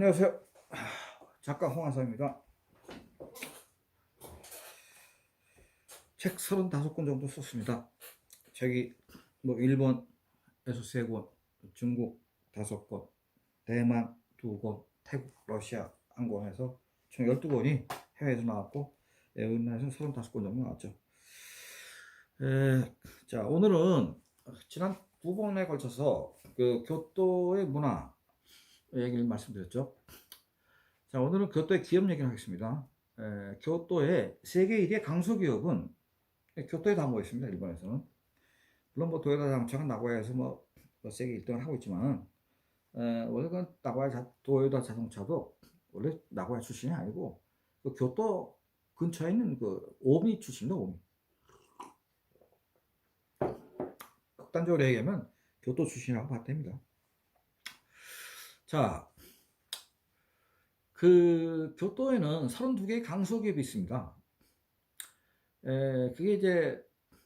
안녕하세요. 작가 홍한사입니다. 책 35권 정도 썼습니다. 책이 일본에서 3권, 중국 5권, 대만 2권, 태국, 러시아 1권 해서 총 12권이 해외에서 나왔고 우리나라에서 35권 정도 나왔죠. 자, 오늘은 지난 2번에 걸쳐서 그 교토의 문화 얘기를 말씀드렸죠. 자, 오늘은 교토의 기업 얘기를 하겠습니다. 교토의 세계 1위의 강소기업은 교토에 다 모여 있습니다. 일본에서는. 물론 도요타 자동차가 나고야에서 세계 1등을 하고 있지만, 원래 그 도요타 자동차도 원래 나고야 출신이 아니고, 그 교토 근처에 있는 그 오미 출신입니다. 오미. 극단적으로 얘기하면 교토 출신이라고 봐도 됩니다. 자, 그 교토에는 32개의 강소기업이 있습니다. 그게 이제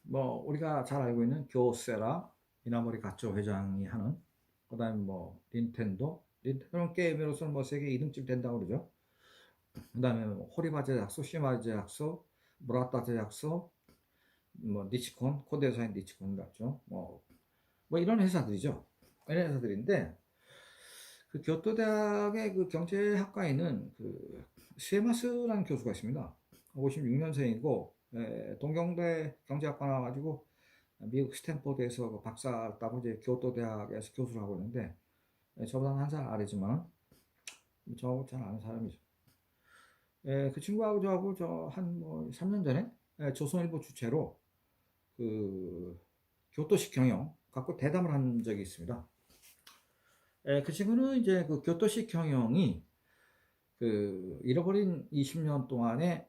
우리가 잘 알고 있는 교세라 이나모리 가쪼 회장이 하는, 그다음에 닌텐도는 게임으로서는 세계 2등쯤 된다고 그러죠. 그다음에 호리바 제약소, 시마리 제약소, 무라타 제약소, 니치콘, 코데사인 니치콘 같죠. 이런 회사들이죠. 이런 회사들인데, 그 교토대학의 그 경제학과에 있는 그 스에마스라는 교수가 있습니다. 56년생이고 동경대 경제학과 나와가지고 미국 스탠포드에서 그 박사 따고 이제 교토대학에서 교수를 하고 있는데, 저보다는 한 살 아래지만 저하고 잘 아는 사람이죠. 그 친구하고 저하고 한 3년 전에 조선일보 주최로 그 교토식 경영 갖고 대담을 한 적이 있습니다. 그 친구는 이제 그 교토식 경영이 그 잃어버린 20년 동안에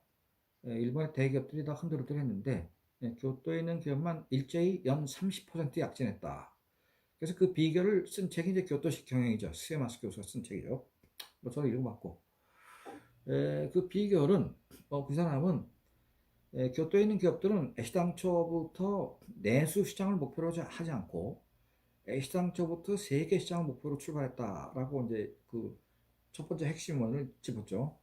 일본의 대기업들이 다 흔들흔들 했는데, 교토에 있는 기업만 일제히 연 30% 약진했다. 그래서 그 비결을 쓴 책이 이제 교토식 경영이죠. 스에마스 교수가 쓴 책이죠. 저도 읽어봤고, 그 비결은 그 사람은 교토에 있는 기업들은 애시당초부터 내수 시장을 목표로 하지 않고 애시당초부터 세계 시장을 목표로 출발했다라고 이제 그 첫 번째 핵심원을 짚었죠.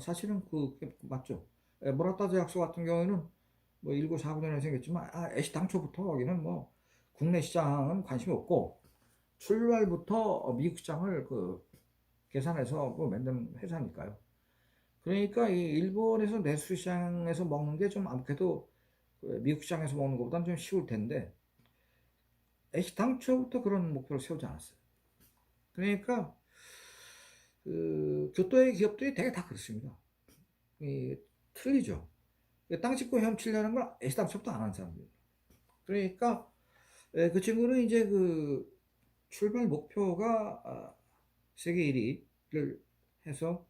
사실은 그게 맞죠. 모라타 제약소 같은 경우에는 1949년에 생겼지만 애시당초부터 거기는 국내 시장은 관심이 없고 출발부터 미국 시장을 계산해서 만든 회사니까요. 그러니까 이 일본에서 내수 시장에서 먹는 게 좀 아무래도 미국 시장에서 먹는 것보다는 좀 쉬울 텐데, 애시당초부터 그런 목표를 세우지 않았어요. 그러니까 그 교토의 기업들이 되게 다 그렇습니다. 틀리죠. 땅 짓고 헤엄치려는 걸 애시당초부터 안 하는 사람들. 그러니까 그 친구는 이제 그 출발 목표가 세계 1위를 해서,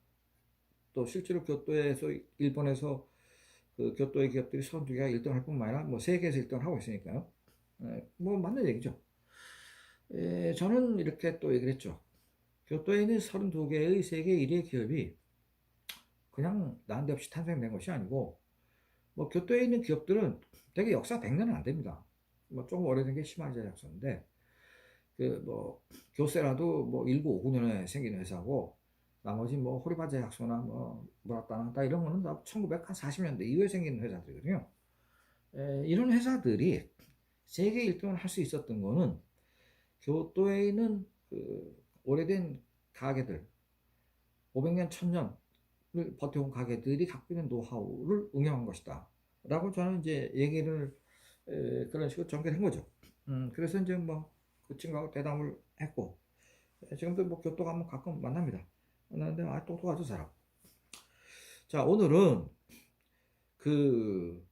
또 실제로 교토에서 일본에서 그 교토의 기업들이 32개가 1등 할 뿐만 아니라 세계에서 1등을 하고 있으니까요. 맞는 얘기죠. 저는 이렇게 또 얘기를 했죠. 교토에 있는 32개의 세계 1위의 기업이 그냥 난데없이 탄생된 것이 아니고, 교토에 있는 기업들은 되게 역사 100년은 안 됩니다. 조금 오래된 게 시마리 제약소인데, 교세라도 1959년에 생긴 회사고, 나머지 호리바 제약소나 무라타나 이런 거는 다 1940년대 이후에 생긴 회사들이거든요. 이런 회사들이 세계 1등을 할 수 있었던 거는 교토에 있는 그 오래된 가게들, 500년, 1000년을 버텨온 가게들이 갖고 있는 노하우를 응용한 것이다 라고 저는 이제 얘기를 그런 식으로 전개를 한 거죠. 그래서 이제 그 친구하고 대담을 했고, 지금도 교토 가면 가끔 만납니다. 만나는데 똑똑하죠, 사람. 자, 오늘은 그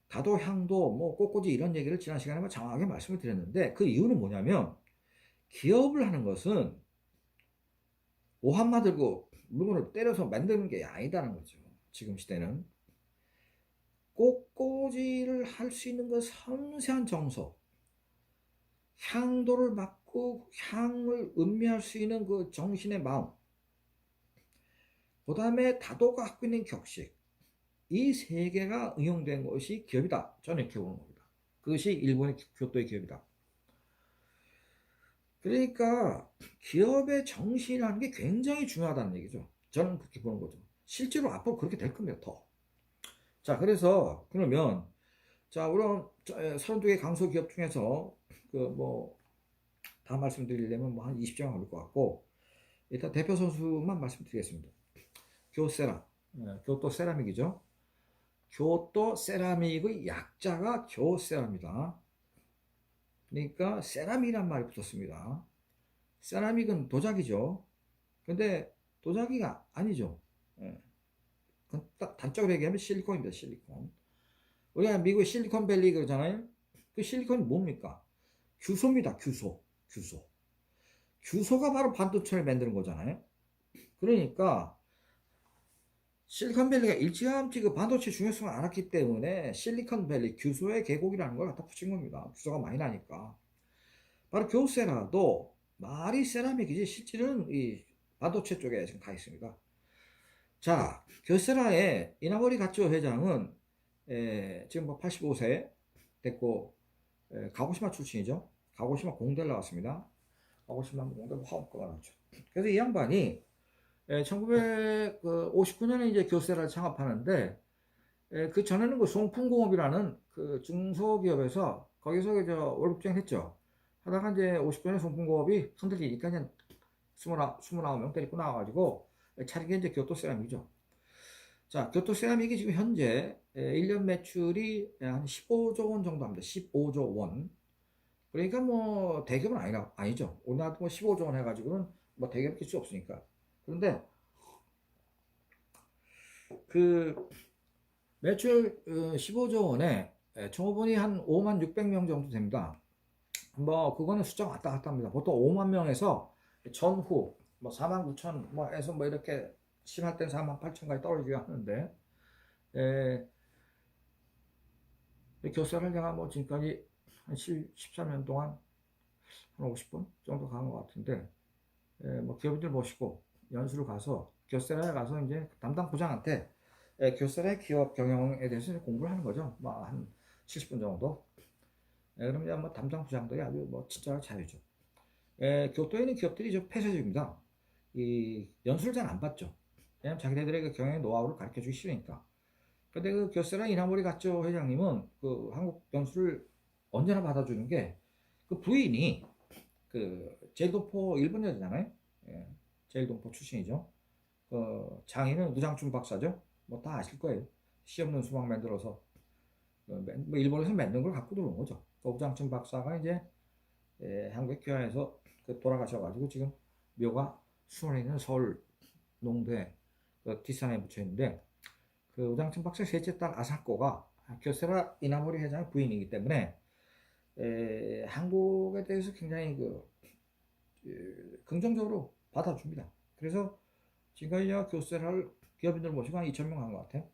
다도, 향도, 꽃꽂이 이런 얘기를 지난 시간에 장황하게 말씀을 드렸는데, 그 이유는 뭐냐면, 기업을 하는 것은 오한마 들고 물건을 때려서 만드는 게 아니다는 거죠. 지금 시대는 꽃꽂이를 할 수 있는 그 섬세한 정서, 향도를 맡고 향을 음미할 수 있는 그 정신의 마음, 그 다음에 다도가 갖고 있는 격식, 이 세 개가 응용된 것이 기업이다. 저는 이렇게 보는 겁니다. 그것이 일본의 교토의 기업이다. 그러니까 기업의 정신이라는 게 굉장히 중요하다는 얘기죠. 저는 그렇게 보는 거죠. 실제로 앞으로 그렇게 될 겁니다. 더. 자, 그래서 그러면 자, 우선 32개 강소 기업 중에서 그 뭐 다 말씀드리려면 뭐 한 20장 걸릴 것 같고 일단 대표 선수만 말씀드리겠습니다. 교세라, 교토 세라믹이죠. 교토 세라믹의 약자가 교세라입니다. 그러니까 세라믹이란 말이 붙었습니다. 세라믹은 도자기죠. 근데 도자기가 아니죠. 예. 그건 딱 단적으로 얘기하면 실리콘입니다. 실리콘. 우리가 미국의 실리콘밸리 그러잖아요. 그 실리콘이 뭡니까? 규소입니다. 규소. 규소. 규소가 바로 반도체를 만드는 거잖아요. 그러니까 실리콘밸리가 일찌감치 그 반도체 중요성을 알았기 때문에 실리콘밸리 규소의 계곡이라는 걸 갖다 붙인 겁니다. 규소가 많이 나니까. 바로 교세라도 말이 세라믹이지 실질은 이 반도체 쪽에 지금 가 있습니다. 자, 교세라의 이나모리 가츠오 회장은 지금 뭐 85세 됐고 가고시마 출신이죠. 가고시마 공대를 나왔습니다. 가고시마 공대 화학과가 나왔죠. 그래서 이 양반이 1959년에 이제 교세라를 창업하는데 그 전에는 그 송풍공업이라는 그 중소기업에서 거기서 저 월급쟁이 했죠. 하다가 이제 50년에 송풍공업이 흔들리니까 그냥 29명 데리고 나와가지고 차린 게 이제 교토세라믹이죠. 자, 교토세라믹이 지금 현재 1년 매출이 한 15조 원 정도 합니다. 15조 원. 그러니까 뭐 대기업은 아니죠. 우리나라도 뭐 15조 원 해가지고는 뭐 대기업 낄 수 없으니까. 그런데 그 매출 15조 원에 종업원이 한 5만 600명 정도 됩니다. 뭐 그거는 숫자가 왔다 갔다 합니다. 보통 5만 명에서 전후 뭐 4만 9천 뭐 해서 뭐 이렇게 심할 땐 4만 8천까지 떨어지게 하는데 교사를 내가 뭐 지금까지 한 13년 동안 한 50분 정도 간 것 같은데 뭐 기업인들 모시고 연수를 가서 교세라에 가서 이제 담당 부장한테 교세라의 기업 경영에 대해서 공부를 하는 거죠. 뭐 한 70분 정도. 그럼 이제 뭐 담당 부장들이 아주 뭐 진짜 자유죠. 교토에 있는 기업들이 좀 폐쇄적입니다. 이 연수를 잘 안 받죠. 왜냐면 자기네들의 그 경영 노하우를 가르쳐 주기 싫으니까. 근데 그 교세라 이나모리 가쪼 회장님은 그 한국 연수를 언제나 받아주는 게 그 부인이 그 제일동포 일본 여자잖아요. 제일동포 출신이죠. 장인은 우장춘 박사죠. 뭐 다 아실 거예요. 씨 없는 수박 만들어서 뭐 일본에서 만든 걸 갖고 들어온 거죠. 우장춘 박사가 이제 한국에 귀화해서 돌아가셔가지고 지금 묘가 수원에 있는 서울 농대 그 뒷산에 붙여 있는데 그 우장춘 박사 셋째 딸 아사코가 교세라 이나모리 회장의 부인이기 때문에 한국에 대해서 굉장히 긍정적으로 받아줍니다. 그래서 지금까지 제가 교세라를 기업인들 모시고 한 2,000명 한 것 같아요.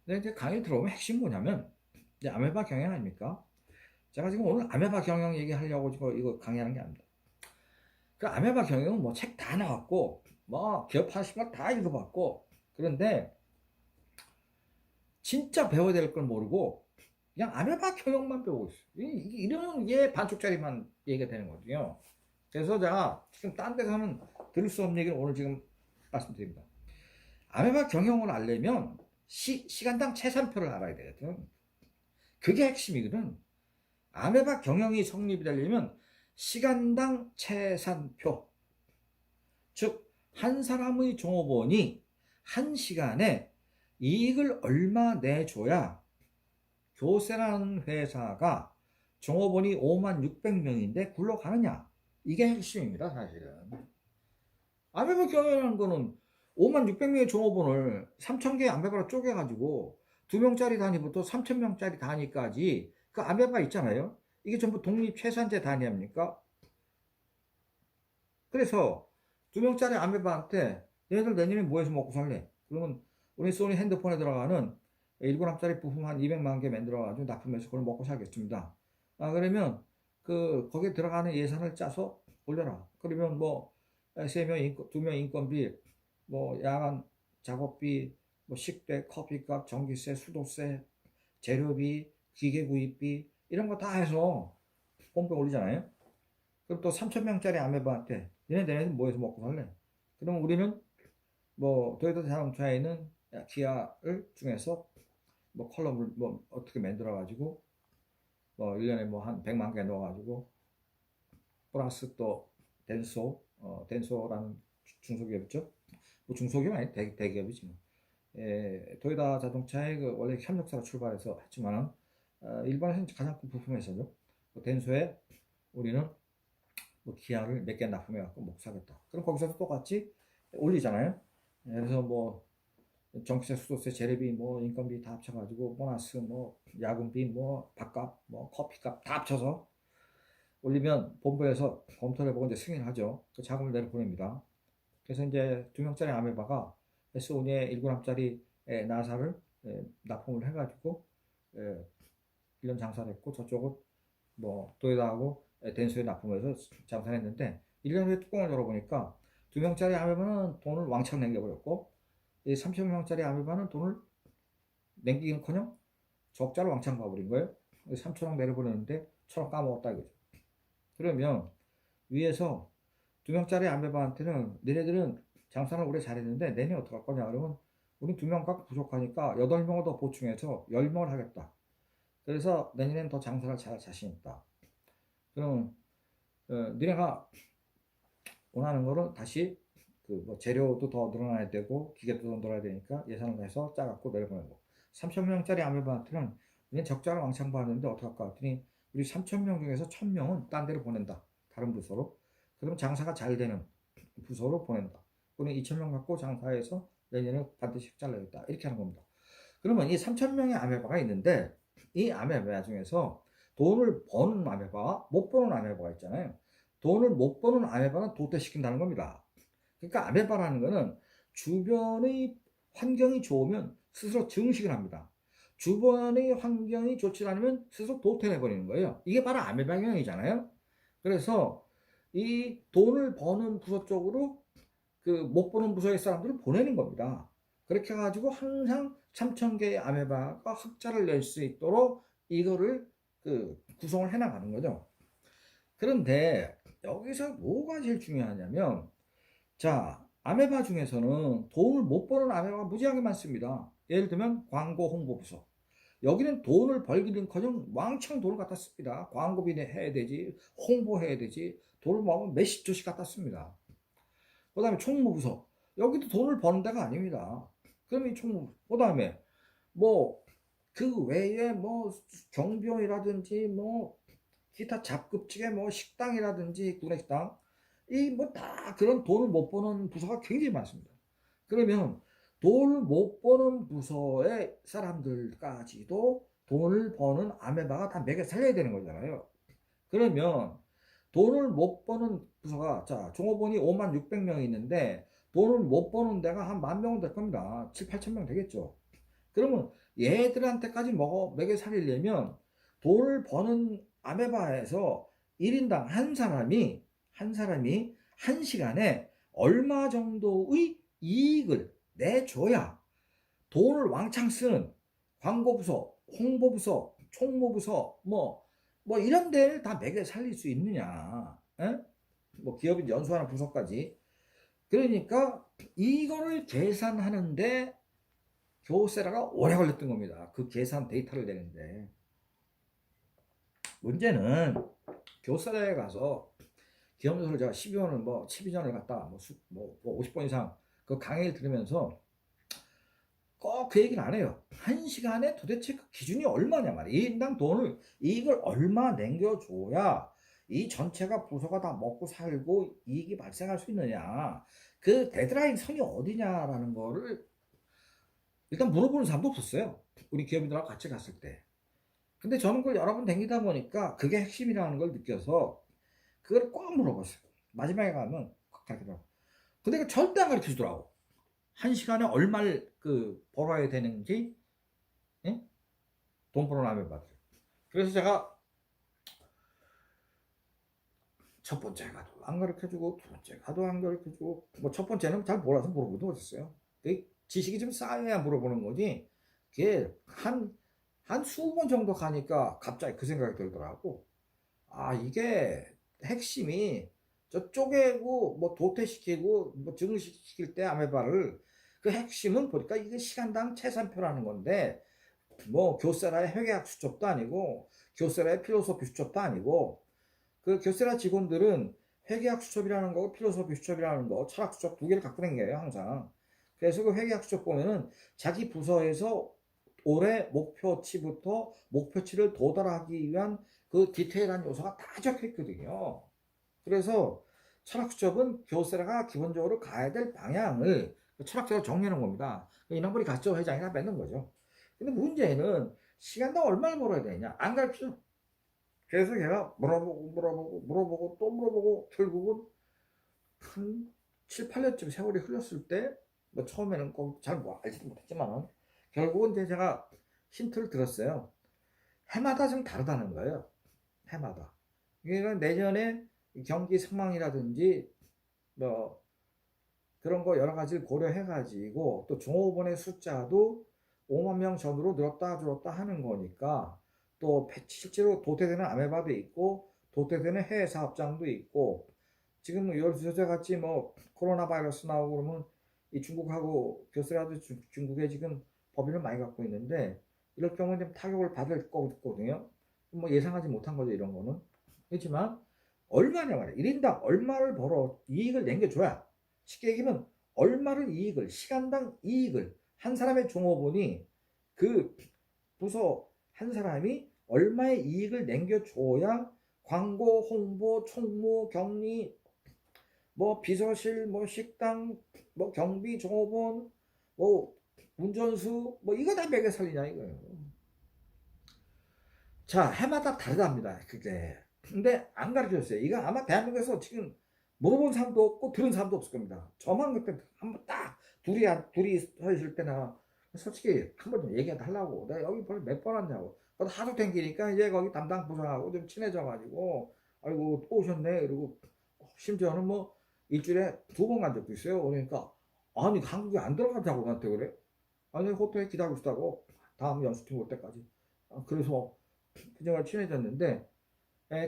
근데 이제 강의 들어오면 핵심 뭐냐면 이제 아메바 경영 아닙니까? 제가 지금 오늘 아메바 경영 얘기하려고 지금 이거 강의하는 게 아닙니다. 그 아메바 경영은 뭐 책 다 나왔고 뭐 기업 하신 거 다 읽어봤고 그런데 진짜 배워야 될 걸 모르고 그냥 아메바 경영만 배우고 있어요. 이러면 이게 반쪽짜리만 얘기가 되는 거거든요. 그래서 제가 지금 딴 데서는 들을 수 없는 얘기를 오늘 지금 말씀드립니다. 아메바 경영을 알려면 시간당 채산표를 알아야 되거든. 그게 핵심이거든. 아메바 경영이 성립이 되려면 시간당 채산표. 즉, 한 사람의 종업원이 한 시간에 이익을 얼마 내줘야 교세라는 회사가 종업원이 5만 600명인데 굴러가느냐. 이게 핵심입니다, 사실은. 아메바 경영이라는 거는 5만 600명의 종업원을 3,000개의 아메바로 쪼개가지고 2명짜리 단위부터 3,000명짜리 단위까지 그 아메바 있잖아요. 이게 전부 독립 최산제 단위 아닙니까? 그래서 2명짜리 아메바한테 너희들 내년에 뭐 해서 먹고 살래? 그러면 우리 소니 핸드폰에 들어가는 1g짜리 부품 한 200만 개 만들어가지고 납품해서 그걸 먹고 살겠습니다. 그러면 거기에 들어가는 예산을 짜서 올려라. 그러면 뭐 2명 인건비, 뭐 야간 작업비, 뭐 식대, 커피값, 전기세, 수도세, 재료비, 기계 구입비 이런 거 다 해서 홈페 올리잖아요. 그럼 또 3,000명짜리 아메바한테 얘네는 뭐해서 먹고 살래? 그럼 우리는 뭐 도요타 자동차에 있는 기아를 중에서 뭐 컬럼을 뭐 어떻게 만들어 가지고 뭐 1년에 뭐 한 100만 개 넣어 가지고 플러스 또 덴소라는 중소기업 있죠? 뭐 중소기업 아니 대기업이지 뭐. 도요타 자동차의 그 원래 협력사로 출발해서 했지만은 일본에서는 가장 큰 부품 회사죠. 그 덴소에 우리는 뭐 기아를 몇 개 납품해 갖고 못 사겠다. 그럼 거기서도 똑같이 올리잖아요. 그래서 뭐 전기세, 수도세, 재래비, 뭐 인건비 다 합쳐가지고 보너스, 뭐 야근비, 뭐 밥값, 뭐 커피값 다 합쳐서 올리면 본부에서 검토를 해보고 이제 승인을 하죠. 그 자금을 내려보냅니다. 그래서 이제 2명짜리 아메바가 S5의 1g짜리 나사를 납품을 해가지고 1년 장사를 했고 저쪽은 뭐 도요다하고 덴소에 납품해서 장사를 했는데 1년 후에 뚜껑을 열어보니까 2명짜리 아메바는 돈을 왕창 남겨버렸고 이 3,000명짜리 아메바는 돈을 남기기는커녕 적자를 왕창 봐버린 거예요. 3천억 내려보냈는데 1,000억 까먹었다 이거죠. 그러면 위에서 2명짜리 아메바한테는 너네들은 장사를 오래 잘했는데 내년에 어떡할 거냐 그러면 우리 2명 갖고 부족하니까 8명을 더 보충해서 10명을 하겠다. 그래서 내년엔 더 장사를 잘할 자신 있다. 그럼 너네가 원하는 거를 다시 그 뭐 재료도 더 늘어나야 되고 기계도 더 늘어야 되니까 예산을 내서 짜갖고 내려보내고 3,000명짜리 아메바한테는 우리는 적자를 왕창 봤는데 어떡할까 했더니 우리 3,000명 중에서 1,000명은 딴 데로 보낸다. 다른 부서로. 그럼 장사가 잘 되는 부서로 보낸다. 그러면 2,000명 갖고 장사해서 내년에 반드시 잘라야겠다. 이렇게 하는 겁니다. 그러면 이 3,000명의 아메바가 있는데 이 아메바 중에서 돈을 버는 아메바와 못 버는 아메바가 있잖아요. 돈을 못 버는 아메바는 도태시킨다는 겁니다. 그러니까 아메바라는 거는 주변의 환경이 좋으면 스스로 증식을 합니다. 주변의 환경이 좋지 않으면 스스로 도태해버리는 거예요. 이게 바로 아메바 경영이잖아요. 그래서 이 돈을 버는 부서 쪽으로 그 못 버는 부서의 사람들을 보내는 겁니다. 그렇게 해가지고 항상 3,000개의 아메바가 흑자를 낼 수 있도록 이거를 그 구성을 해나가는 거죠. 그런데 여기서 뭐가 제일 중요하냐면 자, 아메바 중에서는 돈을 못 버는 아메바가 무지하게 많습니다. 예를 들면 광고 홍보 부서. 여기는 돈을 벌기는커녕 왕창 돈을 갖다 씁니다. 광고비 해야 되지, 홍보해야 되지, 돈을 모으면 몇십 조씩 갖다 씁니다. 그 다음에 총무부서. 여기도 돈을 버는 데가 아닙니다. 그럼 이 총무, 그 다음에 뭐 그 외에 뭐 경비원이라든지 뭐 기타 잡급직의 뭐 식당이라든지 구내식당 이 뭐 다 그런 돈을 못 버는 부서가 굉장히 많습니다. 그러면 돈을 못 버는 부서의 사람들까지도 돈을 버는 아메바가 다 매겨 살려야 되는 거잖아요. 그러면 돈을 못 버는 부서가 자 종업원이 5만 600명이 있는데 돈을 못 버는 데가 한 10,000명은 될 겁니다. 7, 8천 명 되겠죠. 그러면 얘들한테까지 먹여 살리려면 돈을 버는 아메바에서 1인당 한 사람이 한 시간에 얼마 정도의 이익을 내줘야 돈을 왕창 쓰는 광고부서, 홍보부서, 총무부서, 뭐 이런 데를 다 매겨 살릴 수 있느냐. 에? 뭐 기업인 연수하는 부서까지. 그러니까 이거를 계산하는데 교세라가 오래 걸렸던 겁니다. 그 계산 데이터를 내는데. 문제는 교세라에 가서 기업연수를 제가 12년을 뭐 12년을 갔다 뭐 50번 이상 그 강의를 들으면서 꼭 그 얘기는 안 해요. 한 시간에 도대체 그 기준이 얼마냐 말이야. 1인당 돈을 이익을 얼마 남겨줘야 이 전체가 부서가 다 먹고 살고 이익이 발생할 수 있느냐. 그 데드라인 선이 어디냐라는 거를 일단 물어보는 사람도 없었어요. 우리 기업인들하고 같이 갔을 때. 근데 저는 그걸 여러 번 다니다 보니까 그게 핵심이라는 걸 느껴서 그걸 꼭 물어봤어요. 마지막에 가면 꼭 가르치더라고. 근데 그 절대 안 가르쳐 주더라고. 한 시간에 얼마를 벌어야 되는지, 예? 돈 벌어나면 받아요. 그래서 제가 첫 번째 가도 안 가르쳐 주고, 두 번째 가도 안 가르쳐 주고, 뭐 첫 번째는 잘 몰라서 물어보도 못했어요. 지식이 좀 쌓여야 물어보는 거지. 그게 한 20번 정도 가니까 갑자기 그 생각이 들더라고. 아, 이게 핵심이 저 쪼개고 뭐 도태시키고 뭐 증식시킬 때 아메바를 그 핵심은 보니까 이게 시간당 채산표라는 건데 뭐 교세라의 회계학 수첩도 아니고 교세라의 필로소피 수첩도 아니고 그 교세라 직원들은 회계학 수첩이라는 거, 필로소피 수첩이라는 거, 철학 수첩 두 개를 갖고 다녀요 항상. 그래서 그 회계학 수첩 보면은 자기 부서에서 올해 목표치부터 목표치를 도달하기 위한 그 디테일한 요소가 다 적혀 있거든요. 그래서 철학수첩은 교세라가 기본적으로 가야 될 방향을 철학적으로 정리하는 겁니다. 이남벌이 가짜 회장이 다 맺는 거죠. 근데 문제는 시간당 얼마를 벌어야 되냐? 안 가르쳐. 그래서 걔가 물어보고 또 물어보고 결국은 한 7, 8년쯤 세월이 흘렀을 때 뭐 처음에는 잘 알지도 못했지만 결국은 이제 제가 힌트를 들었어요. 해마다 좀 다르다는 거예요. 해마다. 그러니까 내년에 경기 상황이라든지 뭐 그런 거 여러 가지를 고려해 가지고 또 종업원의 숫자도 5만 명 전으로 늘었다 줄었다 하는 거니까 또 실제로 도태되는 아메바도 있고 도태되는 해외 사업장도 있고 지금 요새 같이 뭐 코로나 바이러스 나오고 그러면 이 중국하고 교세라도 중국에 지금 법인을 많이 갖고 있는데 이럴 경우에 좀 타격을 받을 거거든요. 뭐 예상하지 못한 거죠 이런 거는. 그렇지만 얼마냐 말이야. 1인당 얼마를 벌어 이익을 남겨줘야 쉽게 얘기하면 얼마를 이익을 시간당 이익을 한 사람의 종업원이 그 부서 한 사람이 얼마의 이익을 남겨줘야 광고, 홍보, 총무, 격리, 뭐 비서실, 뭐 식당, 뭐 경비, 종업원, 뭐 운전수, 뭐 이거 다 매겨 살리냐 이거예요. 자, 해마다 다르답니다. 그게. 근데 안 가르쳐줬어요. 이거 아마 대한민국에서 지금 물어본 사람도 없고 들은 사람도 없을 겁니다. 저만 그때 한번 딱 둘이 서 있을 때나 솔직히 한 번 좀 얘기해달라고. 내가 여기 벌써 몇 번 왔냐고. 하도 댕기니까 이제 거기 담당 부장하고 좀 친해져가지고 아이고 또 오셨네. 그리고 심지어는 뭐 일주일에 2번 간 적도 있어요. 그러니까 아니 한국에 안 들어가자고 나한테 그래. 아니 호텔에 기다리고 있다고 다음 연수팀 올 때까지. 그래서 그녀가 친해졌는데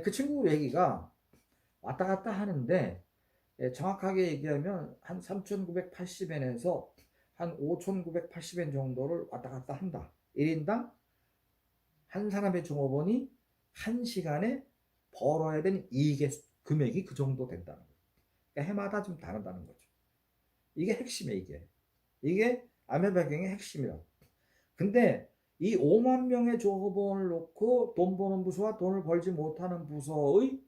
그 친구 얘기가 왔다 갔다 하는데 정확하게 얘기하면 한 3,980엔에서 한 5,980엔 정도를 왔다 갔다 한다. 1인당 한 사람의 종업원이 한 시간에 벌어야 되는 이익의 금액이 그 정도 된다는 거예요. 그러니까 해마다 좀 다르다는 거죠. 이게 핵심이에요. 이게 아메바경의 핵심이라고. 근데 이 5만 명의 종업원을 놓고 돈 버는 부서와 돈을 벌지 못하는 부서의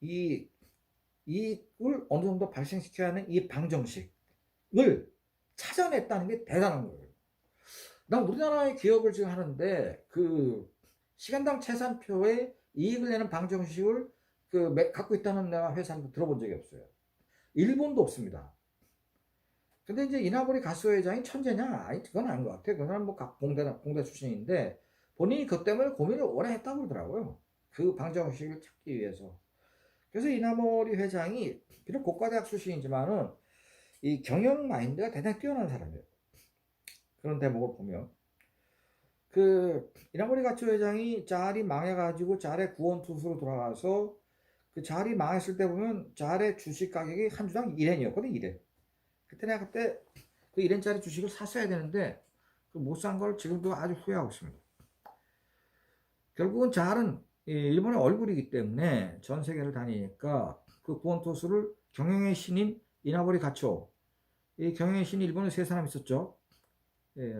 이 이익을 어느 정도 발생시켜야 하는 이 방정식을 찾아냈다는 게 대단한 거예요. 난 우리나라의 기업을 지금 하는데 그 시간당 채산표에 이익을 내는 방정식을 갖고 있다는 내가 회사를 들어본 적이 없어요. 일본도 없습니다. 근데 이제 이나모리 가스 회장이 천재냐? 아니, 그건 아닌 것 같아요. 그 사람 뭐 공대 출신인데 본인이 그 때문에 고민을 오래 했다고 그러더라고요. 그 방정식을 찾기 위해서. 그래서 이나모리 회장이 비록 고가대학 출신이지만은 이 경영 마인드가 대단히 뛰어난 사람이에요. 그런 대목을 보면. 그 이나모리 가츠 회장이 짤이 망해가지고 짤의 구원투수로 돌아가서 그 짤이 망했을 때 보면 짤의 주식 가격이 한 주당 1엔이었거든, 1엔. 그때 내가 그때 그 1엔짜리 주식을 샀어야 되는데 못 산 걸 지금도 아주 후회하고 있습니다. 결국은 짤은 일본의 얼굴이기 때문에 전 세계를 다니니까 그 구원투수를 경영의 신인 이나모리 가초, 이 경영의 신이 일본에 3사람 있었죠.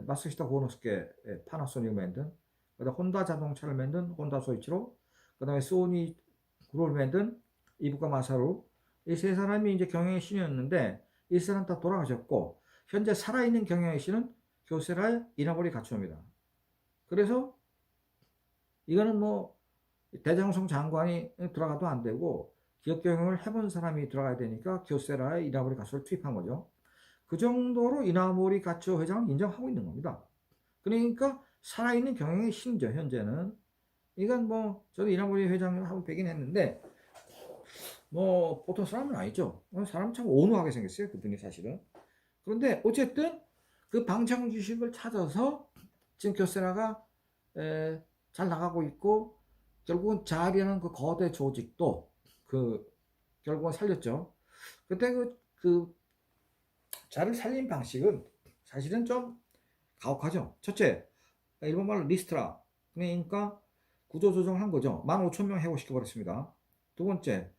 마스시타 고노스케, 파나소닉을 만든, 그다음 혼다 자동차를 만든 혼다 소이치로, 그다음에 소니 그룹을 만든 이부카 마사루, 이 3사람이 이제 경영의 신이었는데 이 사람 다 돌아가셨고 현재 살아있는 경영의 신은 교세라의 이나모리 가초입니다. 그래서 이거는 뭐 대장성 장관이 들어가도 안 되고 기업 경영을 해본 사람이 들어가야 되니까 교세라의 이나모리 가초를 투입한 거죠. 그 정도로 이나모리 가초 회장을 인정하고 있는 겁니다. 그러니까 살아있는 경영의 신이죠, 현재는. 이건 뭐 저도 이나모리 회장을 하고 뵈긴 했는데 뭐 보통 사람은 아니죠. 사람 참 온화하게 생겼어요, 그분이 사실은. 그런데 어쨌든 그 방창주식을 찾아서 지금 교세라가 잘 나가고 있고 결국은 자알이라는 그 거대 조직도 그 결국은 살렸죠. 그때 그 자를 살린 방식은 사실은 좀 가혹하죠. 첫째, 일본말로 리스트라. 그러니까 구조조정한 거죠. 15,000명 해고시켜 버렸습니다. 두 번째,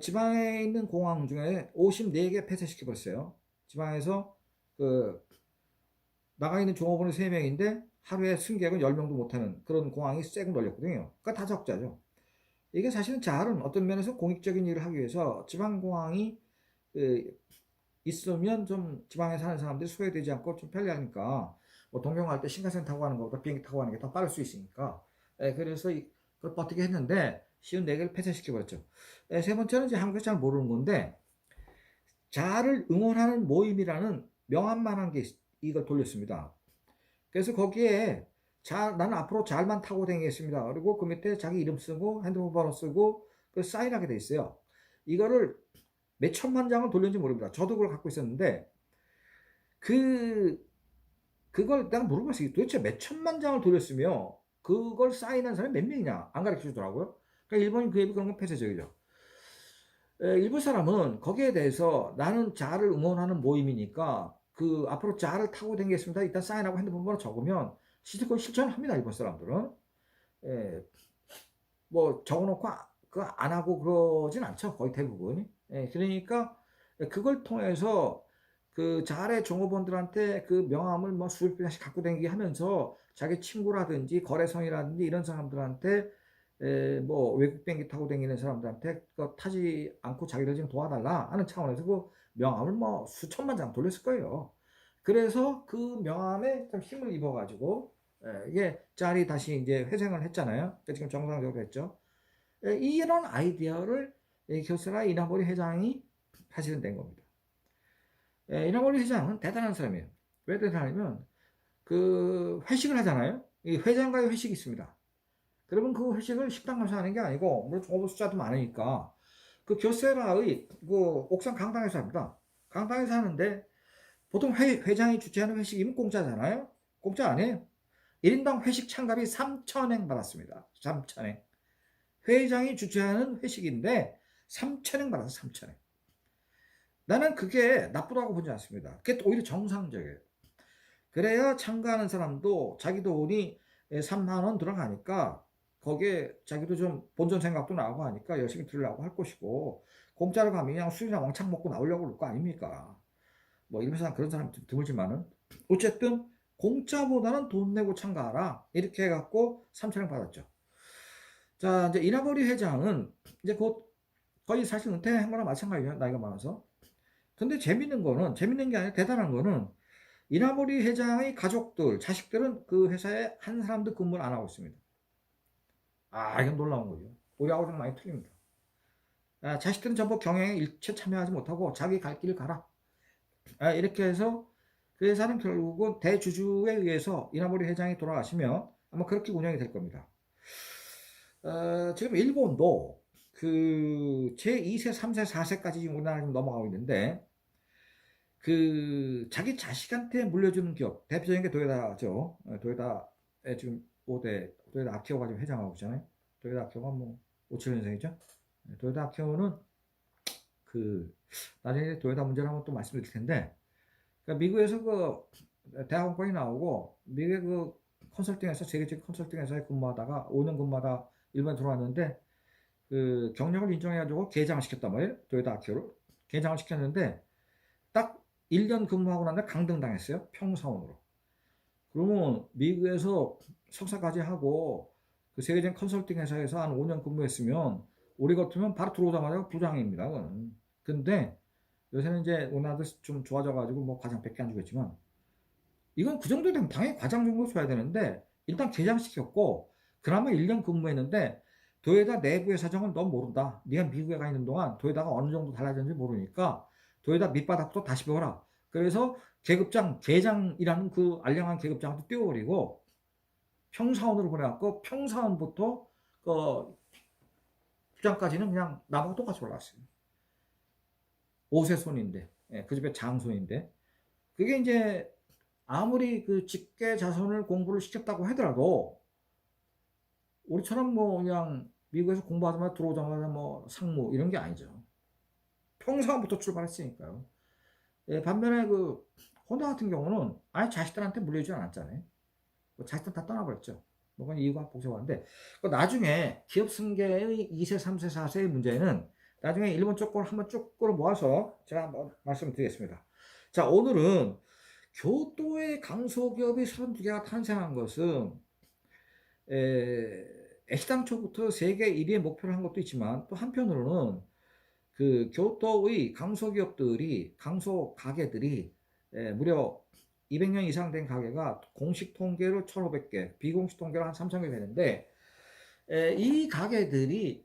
지방에 있는 공항 중에 54개 폐쇄시켜 버렸어요. 지방에서 그 나가 있는 종업원이 3명인데 하루에 승객은 10명도 못하는 그런 공항이 쌩 돌렸거든요. 그러니까 다 적자죠. 이게 사실은 자알은 어떤 면에서 공익적인 일을 하기 위해서 지방공항이 그 있으면 좀 지방에 사는 사람들이 소외되지 않고 좀 편리하니까 뭐 동경 갈 때 신칸센 타고 가는 것보다 비행기 타고 가는 게 더 빠를 수 있으니까 그래서 그걸 버티게 했는데 쉬운 4개를 폐쇄시켜 버렸죠. 세 번째는 이제 한국에서 잘 모르는 건데 자를 응원하는 모임이라는 명함만 한 게 이걸 돌렸습니다. 그래서 거기에 나는 앞으로 잘만 타고 다니겠습니다. 그리고 그 밑에 자기 이름 쓰고 핸드폰 번호 쓰고 그 사인하게 돼 있어요. 이거를 몇 천만 장을 돌렸는지 모릅니다. 저도 그걸 갖고 있었는데 그걸 내가 물어봤어요. 도대체 몇 천만 장을 돌렸으며 그걸 사인한 사람이 몇 명이냐 안 가르쳐 주더라고요. 그러니까 일본인 그앱이 그런 건 폐쇄적이죠. 일본 사람은 거기에 대해서 나는 자아를 응원하는 모임이니까 그 앞으로 자아를 타고 다니겠습니다. 일단 사인하고 핸드폰 번호 적으면 실컷 실천을 합니다. 일본 사람들은. 예, 뭐 적어놓고 그 안 하고 그러진 않죠. 거의 대부분. 그러니까 그걸 통해서 그 자아의 종업원들한테 그 명함을 뭐 수십 개씩 갖고 다니게 하면서 자기 친구라든지 거래성이라든지 이런 사람들한테 뭐 외국 비행기 타고 다니는 사람들한테 타지 않고 자기를 좀 도와달라 하는 차원에서 그 명함을 뭐 수천만 장 돌렸을 거예요. 그래서 그 명함에 좀 힘을 입어가지고 이게 짤이 다시 이제 회생을 했잖아요. 지금 정상적으로 했죠. 이런 아이디어를 교수라 이나모리 회장이 사실은 낸 겁니다. 이나모리 회장은 대단한 사람이에요. 왜 대단하냐면 그 회식을 하잖아요. 이 회장과의 회식이 있습니다. 그러면 그 회식을 식당 가서 하는 게 아니고 물론 종업 숫자도 많으니까 그 교세라의 그 옥상 강당에서 합니다. 강당에서 하는데 보통 회장이 주최하는 회식이면 공짜잖아요. 공짜 아니에요. 1인당 회식 참가비 3,000엔 받았습니다. 3,000엔. 회장이 주최하는 회식인데 3,000엔 받았어. 3,000엔. 나는 그게 나쁘다고 보지 않습니다. 그게 오히려 정상적이에요. 그래야 참가하는 사람도 자기 돈이 3만 원 들어가니까 거기에 자기도 좀 본전 생각도 나고 하니까 열심히 들으려고 할 것이고 공짜로 가면 그냥 술이나 왕창 먹고 나오려고 그럴 거 아닙니까? 뭐 일본 사람 그런 사람 드물지만은 어쨌든 공짜보다는 돈 내고 참가하라 이렇게 해갖고 3천원 받았죠. 자 이제 이나버리 회장은 이제 곧 거의 사실 은퇴한 거랑 마찬가지예요. 나이가 많아서. 근데 재밌는 게 아니라 대단한 거는 이나모리 회장의 가족들, 자식들은 그 회사에 한 사람도 근무를 안 하고 있습니다. 이건 놀라운 거죠. 우리하고 좀 많이 틀립니다. 자식들은 전부 경영에 일체 참여하지 못하고 자기 갈 길을 가라. 이렇게 해서 그 회사는 결국은 대주주에 의해서 이나모리 회장이 돌아가시면 아마 그렇게 운영이 될 겁니다. 지금 일본도 그 제2세, 3세, 4세까지 지금 우리나라에 넘어가고 있는데 그 자기 자식한테 물려주는 기업 대표적인 게 도요다죠. 도요다에 지금 5대 도요다 아키오가 지금 회장하고 있잖아요. 도요다 아키오가 뭐 57년생이죠. 도요다 아키오는 그 나중에 도요다 문제를 한번 또 말씀드릴 텐데 그러니까 미국에서 그 대학원까지 나오고 미국의 그 컨설팅에서 세계적 컨설팅 회사에 근무하다가 5년 근무하다 일본에 들어왔는데 그 경력을 인정해가지고 개장을 시켰단 말이에요. 도요다 아키오를 개장을 시켰는데 딱 1년 근무하고 난 다음에 강등당했어요. 평사원으로. 그러면 미국에서 석사까지 하고 그 세계적인 컨설팅 회사에서 한 5년 근무했으면 우리 같으면 바로 들어오자마자 부장입니다. 근데 요새는 이제 우리나라도 좀 좋아져가지고 뭐 과장밖에 안 주겠지만 이건 그 정도 되면 당연히 과장 정도 줘야 되는데 일단 개장시켰고 그나마 1년 근무했는데 도요다 내부의 사정은 넌 모른다. 네가 미국에 가 있는 동안 도요다가 어느 정도 달라졌는지 모르니까 도요다 밑바닥부터 다시 배워라. 그래서 계장이라는 그 알량한 계급장도 띄워버리고 평사원으로 보내갖고 평사원부터 그 부장까지는 그냥 나하고 똑같이 올라왔어요. 5세 손인데, 그 집에 장손인데. 그게 이제 아무리 그 직계 자손을 공부를 시켰다고 하더라도 우리처럼 뭐 그냥 미국에서 공부하자마자 들어오자마자 뭐 상무 이런 게 아니죠. 평상부터 출발했으니까요. 예, 반면에 그 혼다 같은 경우는 아예 자식들한테 물려주지 않았잖아요. 뭐 자식들 다 떠나버렸죠. 뭐 그건 이유가 복잡한데 그 나중에 기업 승계의 2세, 3세, 4세의 문제는 나중에 일본 쪽 걸 한번 쭉 끌어 모아서 제가 한번 말씀드리겠습니다. 자, 오늘은 교토의 강소기업이 32개가 탄생한 것은 애시당초부터 세계 1위의 목표를 한 것도 있지만 또 한편으로는 그 교토의 강소기업들이 강소 가게들이 무려 200년 이상 된 가게가 공식 통계로 1,500개, 비공식 통계로 한 3,000개 되는데 이 가게들이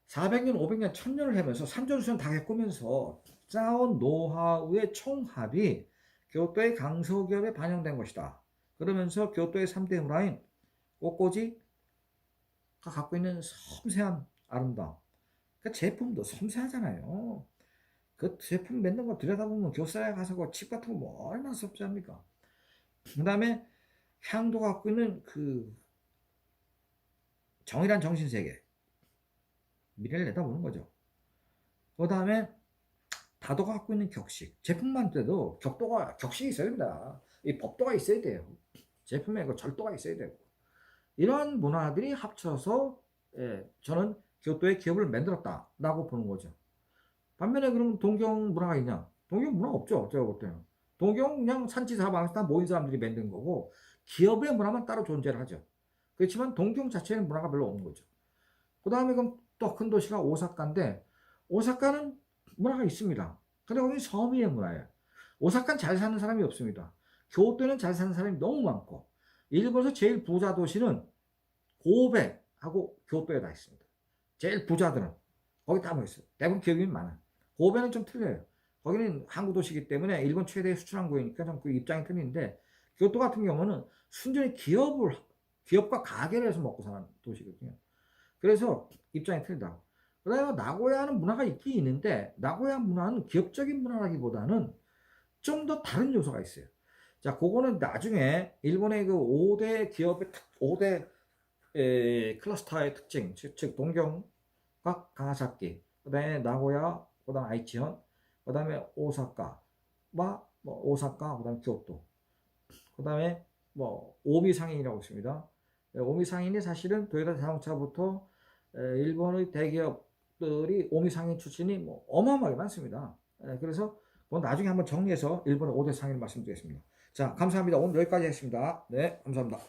400년, 500년, 1000년을 하면서 산전수전 다 겪으면서 쌓아온 노하우의 총합이 교토의 강소기업에 반영된 것이다. 그러면서 교토의 3대 문화인 꽃꽂이가 갖고 있는 섬세한 아름다움. 그 제품도 섬세하잖아요. 그 제품 만든 거 들여다보면 교사에 가서 그 칩 같은 거 뭐 얼마나 섬세합니까? 그 다음에 향도 갖고 있는 그 정의란 정신세계. 미래를 내다보는 거죠. 그 다음에 다도가 갖고 있는 격식. 제품만 돼도 격식이 있어야 됩니다. 이 법도가 있어야 돼요. 제품에 그 절도가 있어야 되고. 이러한 문화들이 합쳐서 저는 교토의 기업을 만들었다라고 보는 거죠. 반면에 그럼 동경 문화가 있냐? 동경 문화 없죠. 제가 볼 때는. 동경 그냥 산지사방에서 다 모인 사람들이 만든 거고 기업의 문화만 따로 존재를 하죠. 그렇지만 동경 자체는 문화가 별로 없는 거죠. 그 다음에 그럼 또 큰 도시가 오사카인데 오사카는 문화가 있습니다. 근데 거기 서민의 문화예요. 오사카는 잘 사는 사람이 없습니다. 교토는 잘 사는 사람이 너무 많고 일본에서 제일 부자 도시는 고베하고 교토에 다 있습니다. 제일 부자들은 거기 다 모였어요. 대부분 기업이 많아요. 고베는 좀 틀려요. 거기는 항구 도시이기 때문에 일본 최대의 수출 항구이니까 좀 그 입장이 틀린데 교토 같은 경우는 순전히 기업과 가게를 해서 먹고 사는 도시거든요. 그래서 입장이 틀리다. 그 다음에 나고야는 문화가 있긴 있는데 나고야 문화는 기업적인 문화라기보다는 좀 더 다른 요소가 있어요. 자, 그거는 나중에 일본의 그 5대 기업의 5대 클러스터의 특징, 즉 동경과 가사키, 그 다음에 나고야, 그 다음에 아이치현, 그 다음에 오사카, 뭐 오사카, 그 다음에 교토, 그 다음에 뭐 오미상인이라고 있습니다. 오미상인이 사실은 도요타 자동차부터 일본의 대기업들이 오미상인 출신이 뭐 어마어마하게 많습니다. 그래서 나중에 한번 정리해서 일본의 5대 상인을 말씀드리겠습니다. 자, 감사합니다. 오늘 여기까지 하겠습니다. 네, 감사합니다.